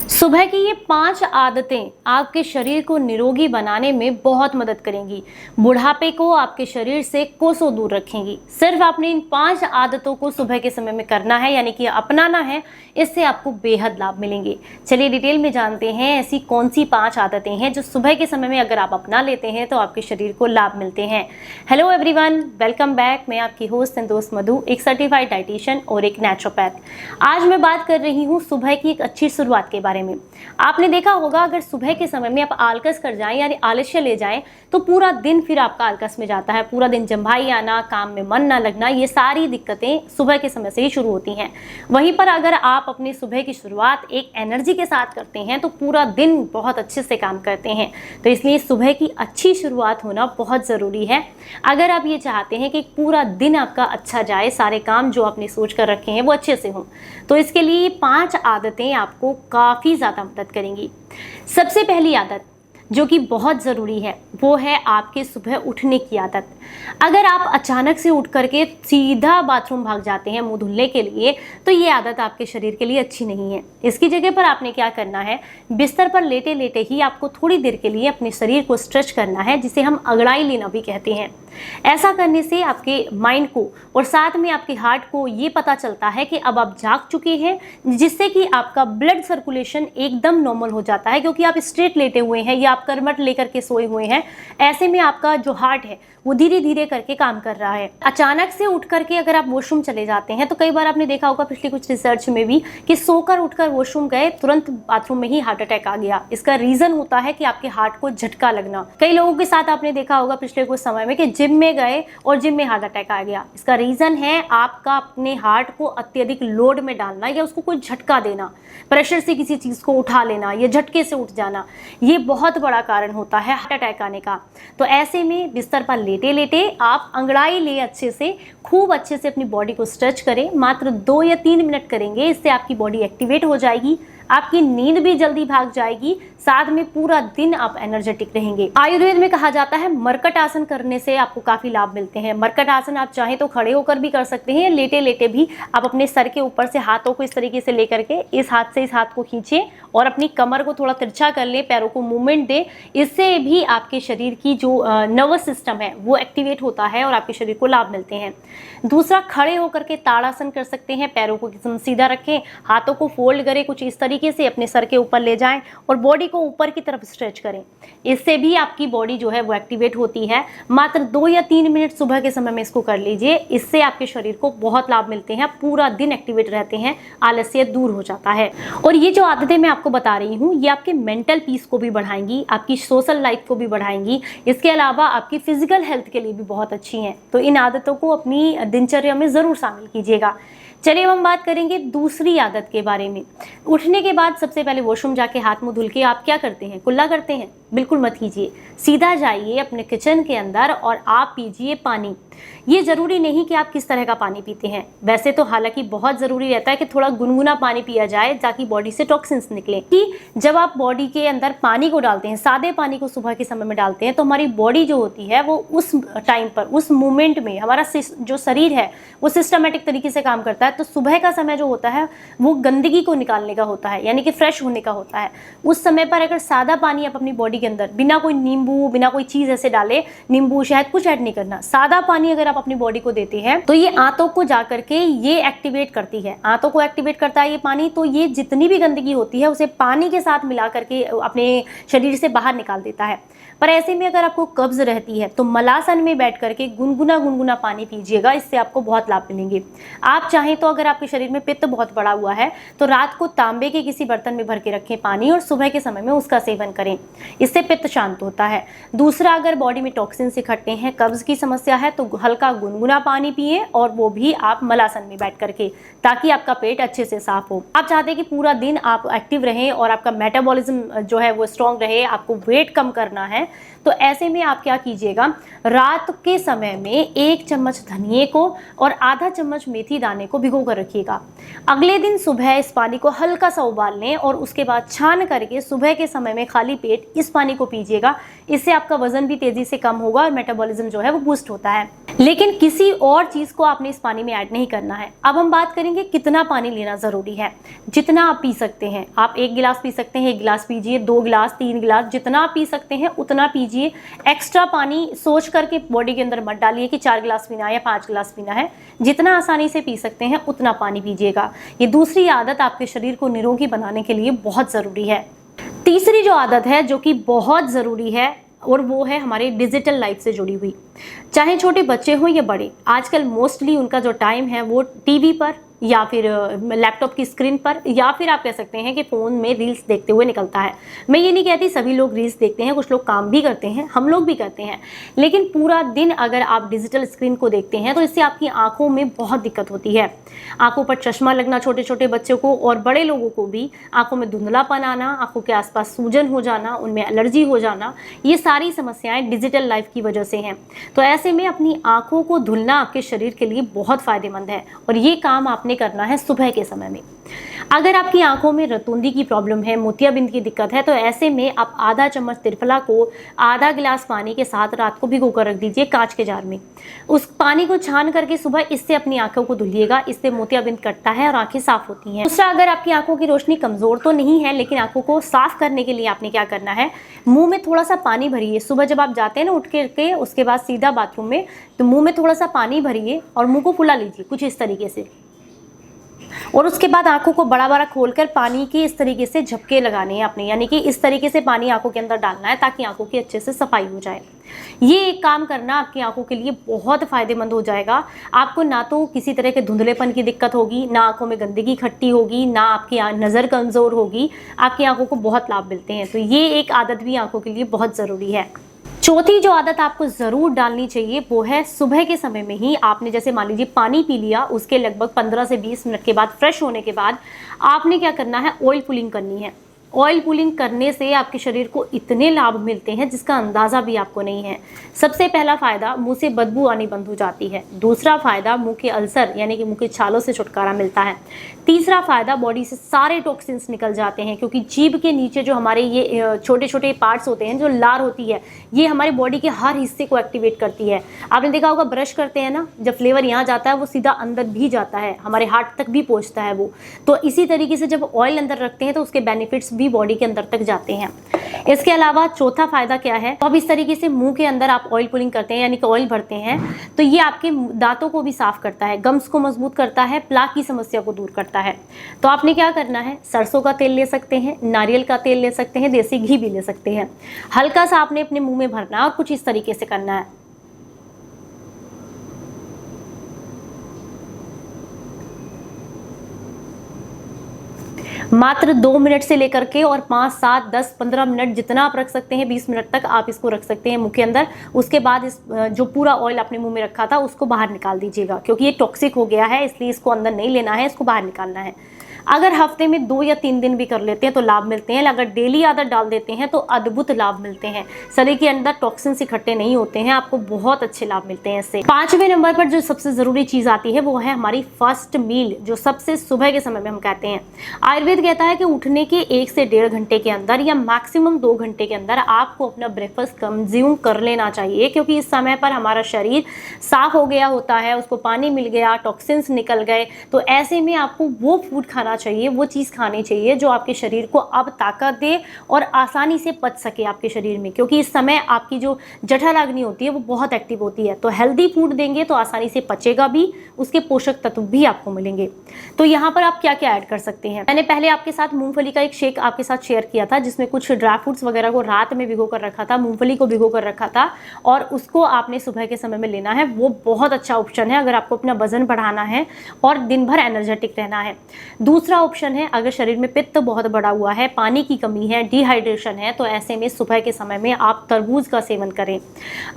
सुबह की ये 5 आदतें आपके शरीर को निरोगी बनाने में बहुत मदद करेंगी। बुढ़ापे को आपके शरीर से कोसों दूर रखेंगी। सिर्फ आपने इन 5 आदतों को सुबह के समय में करना है, यानी कि अपनाना है। इससे आपको बेहद लाभ मिलेंगे। चलिए डिटेल में जानते हैं ऐसी कौन सी 5 आदतें हैं जो सुबह के समय में अगर आप अपना लेते हैं तो आपके शरीर को लाभ मिलते हैं। Hello everyone, welcome back. मैं आपकी होस्ट एंड दोस्त मधु, एक सर्टिफाइड डाइटिशियन और एक नेचुरोपैथ। आज मैं बात कर रही हूँ सुबह की एक अच्छी शुरुआत के बारे में। आपने देखा होगा अगर सुबह के समय में आप आलकस कर जाएं यानी आलस्य ले जाएं तो पूरा दिन फिर आपका आलकस में जाता है। पूरा दिन जम्भाई आना, काम में मन ना लगना, ये सारी दिक्कतें सुबह के समय से ही शुरू होती हैं। वहीं पर अगर आप अपनी सुबह की शुरुआत एक एनर्जी के साथ करते हैं तो पूरा दिन बहुत अच्छे से काम करते हैं। तो इसलिए सुबह की अच्छी शुरुआत होना बहुत ज़रूरी है। अगर आप ये चाहते हैं कि पूरा दिन आपका अच्छा जाए, सारे काम जो आपने सोच कर रखे हैं वो अच्छे से हों, तो इसके लिए 5 आदतें आपको काफ़ी ज़्यादा मदद करेंगी। सबसे पहली आदत जो कि बहुत ज़रूरी है वो है आपके सुबह उठने की आदत। अगर आप अचानक से उठ करके सीधा बाथरूम भाग जाते हैं मुंह धुलने के लिए तो ये आदत आपके शरीर के लिए अच्छी नहीं है। इसकी जगह पर आपने क्या करना है, बिस्तर पर लेटे लेटे ही आपको थोड़ी देर के लिए अपने शरीर को स्ट्रेच करना है, जिसे हम अंगड़ाई लेना भी कहते हैं। ऐसा करने से आपके माइंड को और साथ में आपके हार्ट को ये पता चलता है कि अब आप जाग चुके हैं, जिससे कि आपका ब्लड सर्कुलेशन एकदम नॉर्मल हो जाता है, क्योंकि आप स्ट्रेट लेटे हुए हैं या आप करवट लेकर के सोए हुए हैं। ऐसे में आपका जो हार्ट है वो धीरे धीरे करके काम कर रहा है। अचानक से उठ करके अगर आप वॉशरूम चले जाते हैं तो कई बार आपने देखा होगा पिछले कुछ रिसर्च में भी कि सोकर उठकर वॉशरूम गए, तुरंत बाथरूम में ही हार्ट अटैक आ गया। इसका रीजन होता है कि आपके हार्ट को झटका लगना। कई लोगों के साथ आपने देखा होगा पिछले कुछ समय में कि जिम में गए और जिम में हार्ट अटैक आ गया। इसका रीजन है आपका अपने हार्ट को अत्यधिक लोड में डालना या उसको कोई झटका देना, प्रेशर से किसी चीज को उठा लेना या झटके से उठ जाना। ये बहुत बड़ा कारण होता है हार्ट अटैक आने का। तो ऐसे में बिस्तर पर लेटे लेटे आप अंगड़ाई ले अच्छे से, खूब अच्छे से अपनी बॉडी को स्ट्रेच करें। मात्र 2 या 3 मिनट करेंगे, इससे आपकी बॉडी एक्टिवेट हो जाएगी, आपकी नींद भी जल्दी भाग जाएगी, साथ में पूरा दिन आप एनर्जेटिक रहेंगे। आयुर्वेद में कहा जाता है मरकट आसन करने से आपको काफी लाभ मिलते हैं। मरकट आसन आप चाहें तो खड़े होकर भी कर सकते हैं, लेटे लेटे भी आप अपने सर के ऊपर से हाथों को इस तरीके से लेकर के इस हाथ से इस हाथ को खींचे और अपनी कमर को थोड़ा तिरछा कर ले, पैरों को मूवमेंट दे। इससे भी आपके शरीर की जो नर्वस सिस्टम है वो एक्टिवेट होता है और आपके शरीर को लाभ मिलते हैं। दूसरा, खड़े होकर के ताड़ासन कर सकते हैं। पैरों को एकदम सीधा रखें, हाथों को फोल्ड करें, कुछ इस तरीके से अपने सर के ऊपर ले जाएं और बॉडी को ऊपर की तरफ स्ट्रेच करें। इससे भी आपकी बॉडी जो है वो एक्टिवेट होती है। मात्र 2 या 3 मिनट सुबह के समय में इसको कर लीजिए, इससे आपके शरीर को बहुत लाभ मिलते हैं। पूरा दिन एक्टिवेट रहते हैं, आलस्य दूर हो जाता है। और ये जो आदतें मैं आपको बता रही हूँ ये आपके मेंटल पीस को भी बढ़ाएंगी, आपकी सोशल लाइफ को भी बढ़ाएंगी। इसके अलावा आपकी फिजिकल हेल्थ के लिए भी बहुत अच्छी हैं। तो इन आदतों को अपनी दिनचर्या में जरूर शामिल कीजिएगा। चलिए हम बात करेंगे दूसरी आदत के बारे में। उठने के बाद सबसे पहले वॉशरूम जाके हाथ मुंह धुल के आप क्या करते हैं, कुल्ला करते हैं? बिल्कुल मत कीजिए। सीधा जाइए अपने किचन के अंदर और आप पीजिए पानी। ये जरूरी नहीं कि आप किस तरह का पानी पीते हैं, वैसे तो हालांकि बहुत जरूरी रहता है कि थोड़ा गुनगुना पानी पिया जाए ताकि बॉडी से टॉक्सिन्स निकले। कि जब आप बॉडी के अंदर पानी को डालते हैं, सादे पानी को सुबह के समय में डालते हैं, तो हमारी बॉडी जो होती है वो उस टाइम पर, उस मोमेंट में हमारा जो शरीर है वो सिस्टमेटिक तरीके से काम करता है। तो सुबह का समय जो होता है वो गंदगी को निकालने का होता है, यानी कि फ्रेश होने का होता है। उस समय पर अगर सादा पानी आप अपनी बॉडी के अंदर बिना कोई नींबू, बिना कोई चीज ऐसे डाले, नींबू शहद कुछ ऐड नहीं करना, सादा पानी अगर आप अपनी बॉडी को देते हैं तो ये आंतों को जाकर के ये एक्टिवेट करती है। आंतों को एक्टिवेट करता है ये पानी, तो ये जितनी भी गंदगी होती है उसे पानी के साथ मिला करके अपने शरीर से बाहर निकाल देता है। पर ऐसे में अगर आपको कब्ज रहती है तो मलासन में बैठ करके गुनगुना गुनगुना पानी पीजिएगा, इससे आपको बहुत लाभ मिलेंगे। आप चाहें तो अगर आपके शरीर में पित्त बहुत बढ़ा हुआ है तो रात को तांबे के किसी बर्तन में भर के रखें पानी और सुबह के समय में उसका सेवन करें, इससे पित्त शांत होता है। दूसरा, अगर बॉडी में टॉक्सिन्स इकट्ठे हैं, कब्ज की समस्या है, तो हल्का गुनगुना पानी पिए और वो भी आप मलासन में बैठ करके, ताकि आपका पेट अच्छे से साफ हो। आप चाहते हैं कि पूरा दिन आप एक्टिव रहें और आपका मेटाबॉलिज्म जो है वो स्ट्रॉन्ग रहे, आपको वेट कम करना है, तो ऐसे में आप क्या कीजिएगा, रात के समय में 1 चम्मच धनिए को और आधा चम्मच मेथी दाने को भिगो कर रखिएगा। अगले दिन सुबह इस पानी को हल्का सा उबाल लें और उसके बाद छान करके सुबह के समय में खाली पेट इस पानी को पीजिएगा। इससे आपका वजन भी तेजी से कम होगा और मेटाबॉलिज्म जो है वो बूस्ट होता है। लेकिन किसी और चीज को आपने इस पानी में ऐड नहीं करना है। अब हम बात करेंगे कितना पानी लेना जरूरी है। जितना आप पी सकते हैं, आप 1 गिलास पी सकते हैं, 1 गिलास पीजिए, 2 गिलास, 3 गिलास, जितना आप पी सकते हैं उतना पीजिए। एक्स्ट्रा पानी सोच करके बॉडी के अंदर मत डालिए कि 4 गिलास पीना है या 5 गिलास पीना है। जितना आसानी से पी सकते हैं उतना पानी पीजिएगा। ये दूसरी आदत आपके शरीर को निरोगी बनाने के लिए बहुत जरूरी है। तीसरी जो आदत है जो कि बहुत जरूरी है और वो है हमारे डिजिटल लाइफ से जुड़ी हुई। चाहे छोटे बच्चे हों या बड़े, आजकल मोस्टली उनका जो टाइम है वो टीवी पर या फिर लैपटॉप की स्क्रीन पर या फिर आप कह सकते हैं कि फ़ोन में रील्स देखते हुए निकलता है। मैं ये नहीं कहती सभी लोग रील्स देखते हैं, कुछ लोग काम भी करते हैं, हम लोग भी करते हैं, लेकिन पूरा दिन अगर आप डिजिटल स्क्रीन को देखते हैं तो इससे आपकी आंखों में बहुत दिक्कत होती है। आंखों पर चश्मा लगना छोटे छोटे बच्चों को और बड़े लोगों को भी, आंखों में धुंधलापन आना, आंखों के आसपास सूजन हो जाना, उनमें एलर्जी हो जाना, ये सारी समस्याएं डिजिटल लाइफ की वजह से हैं। तो ऐसे में अपनी आंखों को धुलना आपके शरीर के लिए बहुत फायदेमंद है और ये काम आपने करना है सुबह के समय में। अगर आपकी आंखों में रतूंधी की प्रॉब्लम है, मोतियाबिंद की दिक्कत है, तो ऐसे में आप आधा चम्मच त्रिफला को आधा गिलास पानी के साथ रात को भिगो कर रख दीजिए कांच के जार में। उस पानी को छान करके सुबह इससे अपनी आंखों को धुलिएगा। इससे मोतियाबिंद कटता है और आंखें साफ होती हैं। दूसरा, अगर आपकी आंखों की रोशनी कमजोर तो नहीं है, लेकिन आंखों को साफ करने के लिए आपने क्या करना है, मुंह में थोड़ा सा पानी भरिए। सुबह जब आप जाते हैं ना उठ के उसके बाद सीधा बाथरूम में, तो मुंह में थोड़ा सा पानी भरिए और मुंह को फुला लीजिए कुछ इस तरीके से। और उसके बाद आंखों को बड़ा बड़ा खोलकर पानी की इस तरीके से झपके लगाने हैं अपने, यानी कि इस तरीके से पानी आंखों के अंदर डालना है ताकि आंखों की अच्छे से सफाई हो जाए। ये एक काम करना आपकी आंखों के लिए बहुत फायदेमंद हो जाएगा। आपको ना तो किसी तरह के धुंधलेपन की दिक्कत होगी, ना आंखों में गंदगी इकट्ठी होगी, ना आपकी नज़र कमज़ोर होगी, आपकी आंखों को बहुत लाभ मिलते हैं। तो ये एक आदत भी आंखों के लिए बहुत ज़रूरी है। चौथी जो आदत आपको ज़रूर डालनी चाहिए वो है सुबह के समय में ही आपने जैसे मान लीजिए पानी पी लिया, उसके लगभग 15 से 20 मिनट के बाद फ्रेश होने के बाद आपने क्या करना है, ऑयल पुलिंग करनी है। ऑयल पुलिंग करने से आपके शरीर को इतने लाभ मिलते हैं जिसका अंदाज़ा भी आपको नहीं है। सबसे पहला फ़ायदा, मुंह से बदबू आनी बंद हो जाती है। दूसरा फ़ायदा, मुंह के अल्सर यानी कि मुंह के छालों से छुटकारा मिलता है। तीसरा फ़ायदा, बॉडी से सारे टॉक्सिन्स निकल जाते हैं, क्योंकि जीभ के नीचे जो हमारे ये छोटे छोटे पार्ट्स होते हैं, जो लार होती है, ये हमारे बॉडी के हर हिस्से को एक्टिवेट करती है। आपने देखा होगा ब्रश करते हैं ना, जब फ्लेवर यहाँ जाता है वो सीधा अंदर भी जाता है, हमारे हार्ट तक भी पहुँचता है वो। तो इसी तरीके से जब ऑयल अंदर रखते हैं तो उसके बेनिफिट्स भी बॉडी के अंदर तक जाते हैं। इसके अलावा चौथा फायदा क्या है, तो अब इस तरीके से मुंह के अंदर आप ऑयल पुलिंग करते हैं यानी कि ऑयल भरते हैं, तो ये आपके दांतों को भी साफ करता है, गम्स को मजबूत करता है, प्लाक की समस्या को दूर करता है। तो आपने क्या करना है, सरसों का तेल ले सकते हैं, नारियल का तेल ले सकते हैं, देसी घी भी ले सकते हैं। हल्का सा आपने अपने मुंह में भरना और कुछ इस तरीके से करना है। मात्र 2 मिनट से लेकर के और 5, 7, 10, 15 मिनट जितना आप रख सकते हैं, 20 मिनट तक आप इसको रख सकते हैं मुंह के अंदर। उसके बाद इस जो पूरा ऑयल अपने मुंह में रखा था उसको बाहर निकाल दीजिएगा, क्योंकि ये टॉक्सिक हो गया है, इसलिए इसको अंदर नहीं लेना है, इसको बाहर निकालना है। अगर हफ्ते में 2 या 3 दिन भी कर लेते हैं तो लाभ मिलते हैं, अगर डेली आदत डाल देते हैं तो अद्भुत लाभ मिलते हैं। शरीर के अंदर टॉक्सिन्स इकट्ठे नहीं होते हैं, आपको बहुत अच्छे लाभ मिलते हैं इससे। 5वें नंबर पर जो सबसे ज़रूरी चीज़ आती है वो है हमारी फर्स्ट मील, जो सबसे सुबह के समय में हम कहते हैं। आयुर्वेद कहता है कि उठने के 1 से 1.5 घंटे के अंदर या मैक्सिमम 2 घंटे के अंदर आपको अपना ब्रेकफास्ट कंज्यूम कर लेना चाहिए, क्योंकि इस समय पर हमारा शरीर साफ हो गया होता है, उसको पानी मिल गया, टॉक्सिन्स निकल गए। तो ऐसे में आपको वो फूड खाना चाहिए, वो चीज़ खानी चाहिए जो आपके शरीर को अब ताकत दे और आसानी से पच सके आपके शरीर में, क्योंकि इस समय आपकी जो जठराग्नि होती है वो बहुत एक्टिव होती है। तो हेल्दी फूड देंगे तो आसानी से पचेगा भी, उसके पोषक तत्व भी आपको मिलेंगे। तो यहाँ पर आप क्या क्या ऐड कर सकते हैं, मैंने पहले आपके साथ मूंगफली का एक शेक आपके साथ शेयर किया था, जिसमें कुछ ड्राई फ्रूट्स वगैरह को रात में भिगो कर रखा था, मूंगफली को भिगो कर रखा था और उसको आपने सुबह के समय में लेना है। वो बहुत अच्छा ऑप्शन है अगर आपको अपना वजन बढ़ाना है और दिन भर एनर्जेटिक रहना है। दूसरा ऑप्शन है, अगर शरीर में पित्त बहुत बढ़ा हुआ है, पानी की कमी है, डिहाइड्रेशन है, तो ऐसे में सुबह के समय में आप तरबूज का सेवन करें।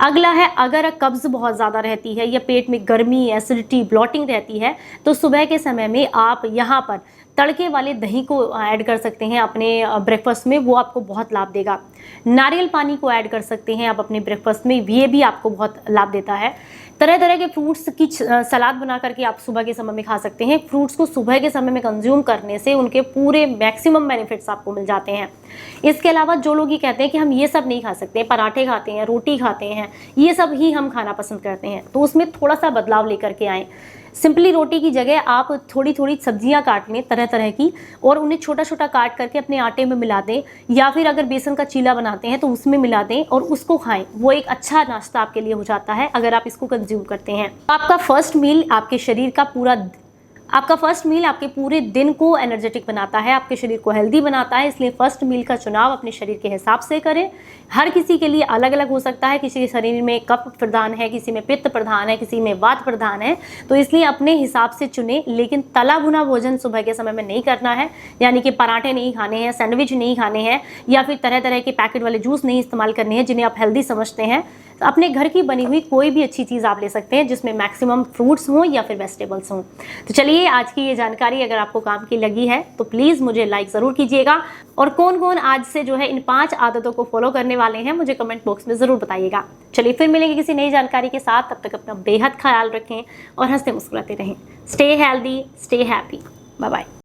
अगला है, अगर कब्ज बहुत ज़्यादा रहती है या पेट में गर्मी, एसिडिटी, ब्लॉटिंग रहती है, तो सुबह के समय में आप यहाँ पर तड़के वाले दही को ऐड कर सकते हैं अपने ब्रेकफास्ट में, वो आपको बहुत लाभ देगा। नारियल पानी को ऐड कर सकते हैं आप अपने ब्रेकफास्ट में, ये भी आपको बहुत लाभ देता है। तरह तरह के फ्रूट्स की सलाद बना करके आप सुबह के समय में खा सकते हैं। फ्रूट्स को सुबह के समय में कंज्यूम करने से उनके पूरे मैक्सिमम बेनिफिट्स आपको मिल जाते हैं। इसके अलावा जो लोग ये कहते हैं कि हम ये सब नहीं खा सकते, पराठे खाते हैं, रोटी खाते हैं, ये सब ही हम खाना पसंद करते हैं, तो उसमें थोड़ा सा बदलाव लेकर के आएँ। सिंपली रोटी की जगह आप थोड़ी थोड़ी सब्जियां काट लें तरह तरह की, और उन्हें छोटा छोटा काट करके अपने आटे में मिला दें, या फिर अगर बेसन का चीला बनाते हैं तो उसमें मिला दें और उसको खाएं। वो एक अच्छा नाश्ता आपके लिए हो जाता है अगर आप इसको कंज्यूम करते हैं। आपका फर्स्ट मील आपके शरीर का आपके पूरे दिन को एनर्जेटिक बनाता है, आपके शरीर को हेल्दी बनाता है। इसलिए फर्स्ट मील का चुनाव अपने शरीर के हिसाब से करें। हर किसी के लिए अलग अलग हो सकता है, किसी के शरीर में कफ प्रधान है, किसी में पित्त प्रधान है, किसी में वात प्रधान है, तो इसलिए अपने हिसाब से चुनें। लेकिन तला भुना भोजन सुबह के समय में नहीं करना है, यानी कि पराठे नहीं खाने हैं, सैंडविच नहीं खाने हैं, या फिर तरह तरह के पैकेट वाले जूस नहीं इस्तेमाल करने हैं जिन्हें आप हेल्दी समझते हैं। अपने घर की बनी हुई कोई भी अच्छी चीज़ आप ले सकते हैं जिसमें मैक्सिमम फ्रूट्स हों या फिर वेजिटेबल्स हों। तो चलिए, आज की ये जानकारी अगर आपको काम की लगी है तो प्लीज़ मुझे लाइक ज़रूर कीजिएगा, और कौन कौन आज से जो है इन 5 आदतों को फॉलो करने वाले हैं मुझे कमेंट बॉक्स में ज़रूर बताइएगा। चलिए फिर मिलेंगे किसी नई जानकारी के साथ, तब तक अपना बेहद ख्याल रखें और हंसते मुस्कुराते रहें। Stay healthy, stay happy, bye bye.